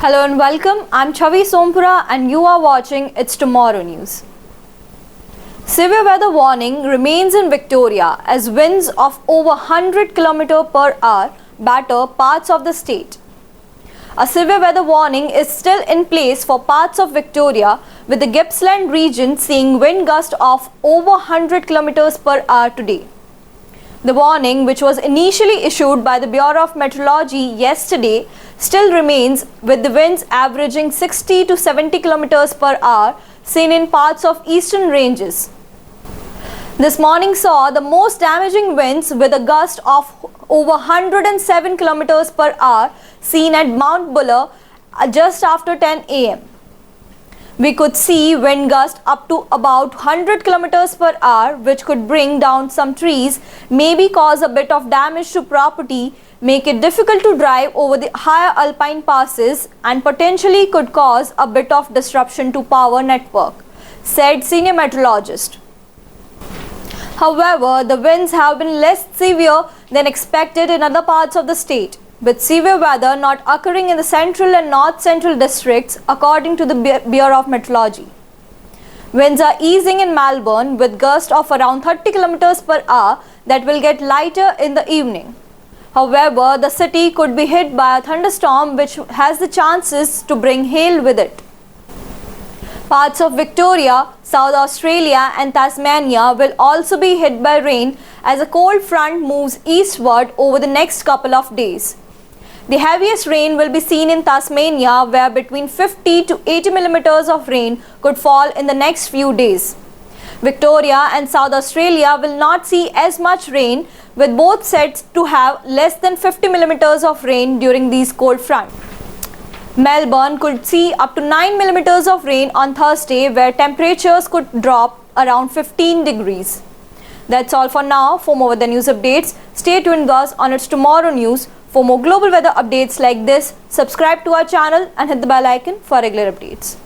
Hello and welcome. I'm Chavi Sompura and you are watching It's Tomorrow News. Severe weather warning remains in Victoria as winds of over 100 km per hour batter parts of the state. A severe weather warning is still in place for parts of Victoria, with the Gippsland region seeing wind gusts of over 100 km per hour today. The warning, which was initially issued by the Bureau of Meteorology yesterday, still remains, with the winds averaging 60 to 70 km per hour seen in parts of eastern ranges. This morning saw the most damaging winds with a gust of over 107 km per hour seen at Mount Buller just after 10 am. We could see wind gusts up to about 100 km per hour, which could bring down some trees, maybe cause a bit of damage to property, make it difficult to drive over the higher alpine passes, and potentially could cause a bit of disruption to power network, said senior meteorologist. However, the winds have been less severe than expected in other parts of the state, with severe weather not occurring in the central and north central districts, according to the Bureau of Meteorology. Winds are easing in Melbourne with gusts of around 30 km per hour that will get lighter in the evening. However, the city could be hit by a thunderstorm which has the chances to bring hail with it. Parts of Victoria, South Australia and Tasmania will also be hit by rain as a cold front moves eastward over the next couple of days. The heaviest rain will be seen in Tasmania, where between 50 to 80 millimeters of rain could fall in the next few days. Victoria and South Australia will not see as much rain, with both sets to have less than 50 millimeters of rain during these cold fronts. Melbourne could see up to 9 millimeters of rain on Thursday, where temperatures could drop around 15 degrees. That's all for now. For more weather news updates, stay tuned with us on It's Tomorrow News. For more global weather updates like this, subscribe to our channel and hit the bell icon for regular updates.